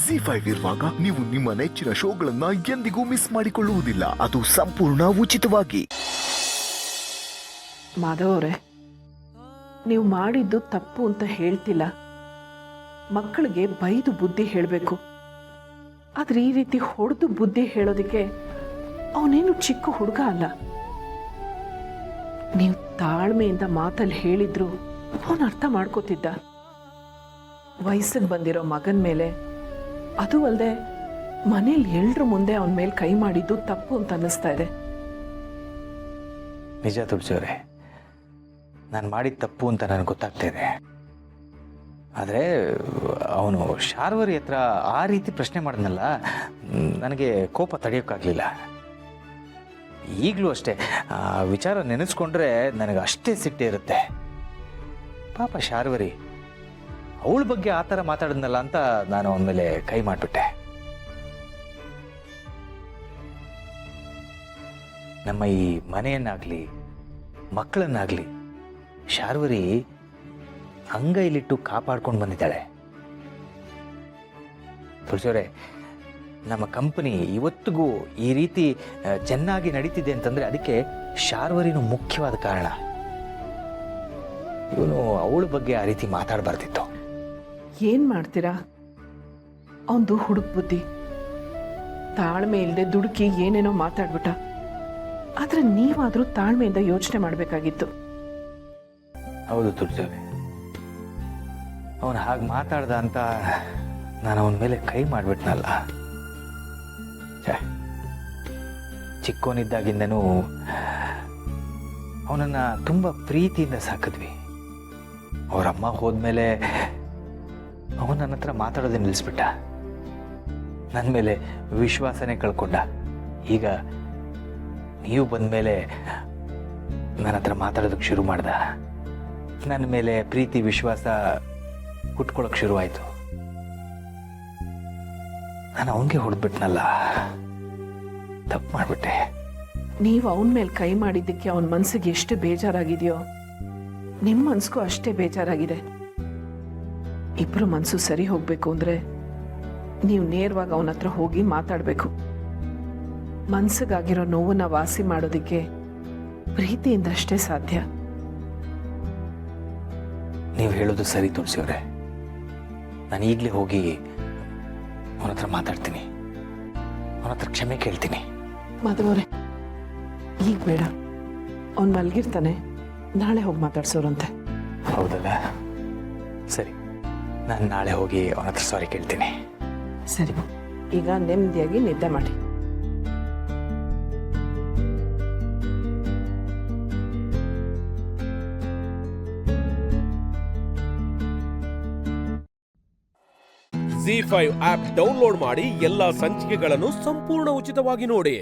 ZEE5 ಇರುವಾಗ ನೀವು ನಿಮ್ಮ ನೆಚ್ಚಿನ ಶೋಗಳನ್ನ ಎಂದಿಗೂ ಮಿಸ್ ಮಾಡಿಕೊಳ್ಳುವುದಿಲ್ಲ. ಅದು ಸಂಪೂರ್ಣ ಉಚಿತವಾಗಿ. ಮಾಧವ್ ಅವರೇ, ನೀವು ಮಾಡಿದ್ದು ತಪ್ಪು ಅಂತ ಹೇಳ್ತಿಲ್ಲ. ಮಕ್ಕಳಿಗೆ ಬೈದು ಬುದ್ಧಿ ಹೇಳಬೇಕು. ಆದ್ರೆ ಈ ರೀತಿ ಹೊಡೆದು ಬುದ್ಧಿ ಹೇಳೋದಕ್ಕೆ ಅವನೇನು ಚಿಕ್ಕ ಹುಡುಗ ಅಲ್ಲ. ನೀವು ತಾಳ್ಮೆಯಿಂದ ಮಾತಲ್ಲಿ ಹೇಳಿದ್ರು ಅವನು ಅರ್ಥ ಮಾಡ್ಕೋತಿದ್ದ. ವಯಸ್ಸಿಗೆ ಬಂದಿರೋ ಮಗನ ಮೇಲೆ, ಅದು ಅಲ್ಲದೆ ಮನೇಲಿ ಎಲ್ರ ಮುಂದೆ ಅವನ ಮೇಲೆ ಕೈ ಮಾಡಿದ್ದು ತಪ್ಪು ಅಂತ ಅನ್ನಿಸ್ತಾ ಇದೆ. ನಿಜ ತುಳಸಿಯವರೇ, ನಾನು ಮಾಡಿದ ತಪ್ಪು ಅಂತ ನನಗೆ ಗೊತ್ತಾಗ್ತಾ ಇದೆ. ಆದರೆ ಅವನು ಶಾರ್ವರಿ ಹತ್ರ ಆ ರೀತಿ ಪ್ರಶ್ನೆ ಮಾಡಿದ್ನಲ್ಲ, ನನಗೆ ಕೋಪ ತಡೆಯೋಕ್ಕಾಗಲಿಲ್ಲ. ಈಗಲೂ ಅಷ್ಟೇ, ಆ ವಿಚಾರ ನೆನೆಸ್ಕೊಂಡ್ರೆ ನನಗೆ ಅಷ್ಟೇ ಸಿಟ್ಟೆ ಇರುತ್ತೆ. ಪಾಪ ಶಾರ್ವರಿ ಅವಳ ಬಗ್ಗೆ ಆ ಥರ ಮಾತಾಡಿದ್ನಲ್ಲ ಅಂತ ನಾನು ಅವನ ಮೇಲೆ ಕೈ ಮಾಡಿಬಿಟ್ಟೆ. ನಮ್ಮ ಈ ಮನೆಯನ್ನಾಗಲಿ ಮಕ್ಕಳನ್ನಾಗಲಿ ಶಾರ್ವರಿ ಅಂಗೈಲಿಟ್ಟು ಕಾಪಾಡ್ಕೊಂಡು ಬಂದಿದ್ದಾಳೆ. ತುಳಸಿಯವರೇ, ನಮ್ಮ ಕಂಪನಿ ಇವತ್ತಿಗೂ ಈ ರೀತಿ ಚೆನ್ನಾಗಿ ನಡೀತಿದೆ ಅಂತಂದರೆ ಅದಕ್ಕೆ ಶಾರ್ವರಿನೂ ಮುಖ್ಯವಾದ ಕಾರಣ. ಇವನು ಅವಳ ಬಗ್ಗೆ ಆ ರೀತಿ ಮಾತಾಡಬಾರ್ದಿತ್ತು. ಏನ್ ಮಾಡ್ತೀರಾ? ಅವನದು ಹುಡುಕ್ ಬುದ್ಧಿ. ತಾಳ್ಮೆ ಇಲ್ಲದೆ ದುಡುಕಿ ಏನೇನೋ ಮಾತಾಡ್ಬಿಟ್ಟ. ಆದ್ರೆ ನೀವಾದ್ರೂ ತಾಳ್ಮೆಯಿಂದ ಯೋಚನೆ ಮಾಡಬೇಕಾಗಿತ್ತು. ಹೌದು ತುಳಸಿಯವರೇ, ಅವನು ಹಾಗೆ ಮಾತಾಡ್ದ ಅಂತ ನಾನು ಅವನ ಮೇಲೆ ಕೈ ಮಾಡಿಬಿಟ್ನಲ್ಲ. ಚಿಕ್ಕವನಿದ್ದಾಗಿಂದನೂ ಅವನನ್ನು ತುಂಬ ಪ್ರೀತಿಯಿಂದ ಸಾಕಿದ್ವಿ. ಅವರಮ್ಮ ಹೋದ್ಮೇಲೆ ಅವನು ನನ್ನ ಹತ್ರ ಮಾತಾಡೋದೇ ನಿಲ್ಲಿಸ್ಬಿಟ್ಟ. ನನ್ನ ಮೇಲೆ ವಿಶ್ವಾಸನೇ ಕಳ್ಕೊಂಡ. ಈಗ ನೀವು ಬಂದಮೇಲೆ ನನ್ನ ಹತ್ರ ಮಾತಾಡೋದಕ್ಕೆ ಶುರು ಮಾಡ್ದ. ನನ್ನ ಮೇಲೆ ಪ್ರೀತಿ ವಿಶ್ವಾಸ ಹುಟ್ಕೊಳ್ಳೋಕೆ ಶುರುವಾಯಿತು. ನಾನು ಅವನಿಗೆ ಹೊಡೆದ್ಬಿಟ್ನಲ್ಲ, ತಪ್ಪು ಮಾಡಿಬಿಟ್ಟೆ. ನೀವು ಅವನ ಮೇಲೆ ಕೈ ಮಾಡಿದ್ದಕ್ಕೆ ಅವನ ಮನಸ್ಸಿಗೆ ಎಷ್ಟು ಬೇಜಾರಾಗಿದೆಯೋ ನಿಮ್ಮ ಮನ್ಸಿಗೂ ಅಷ್ಟೇ ಬೇಜಾರಾಗಿದೆ. ಇಬ್ರು ಮನಸ್ಸು ಸರಿ ಹೋಗ್ಬೇಕು ಅಂದ್ರೆ ನೀವು ನೇರವಾಗಿ ಅವನ ಹತ್ರ ಹೋಗಿ ಮಾತಾಡಬೇಕು. ಮನ್ಸಿಗಾಗಿರೋ ನೋವನ್ನ ವಾಸಿ ಮಾಡೋದಕ್ಕೆ ಪ್ರೀತಿಯಿಂದ ಅಷ್ಟೇ ಸಾಧ್ಯ. ನೀವು ಹೇಳೋದು ಸರಿ ತುಳಸಿಯವರೇ. ನಾನು ಈಗಲೇ ಹೋಗಿ ಅವನ ಹತ್ರ ಮಾತಾಡ್ತೀನಿ, ಅವನ ಹತ್ರ ಕ್ಷಮೆ ಕೇಳ್ತೀನಿ. ಮಾಧವರೇ, ಈಗ ಬೇಡ. ಅವನು ಮಲಗಿರ್ತಾನೆ, ನಾಳೆ ಹೋಗಿ ಮಾತಾಡ್ಸೋರಂತೆ. ಹೌದಲ್ಲ, ಸರಿ, ನಾನು ನಾಳೆ ಹೋಗಿ ಅವನ ಹತ್ರ ಸಾರಿ ಕೇಳ್ತೀನಿ. ಸರಿ, ಈಗ ನೆಮ್ಮದಿಯಾಗಿ ನಿದ್ದೆ ಮಾಡಿ. ZEE5 ಆಪ್ ಡೌನ್ಲೋಡ್ ಮಾಡಿ ಎಲ್ಲಾ ಸಂಚಿಕೆಗಳನ್ನು ಸಂಪೂರ್ಣ ಉಚಿತವಾಗಿ ನೋಡಿ.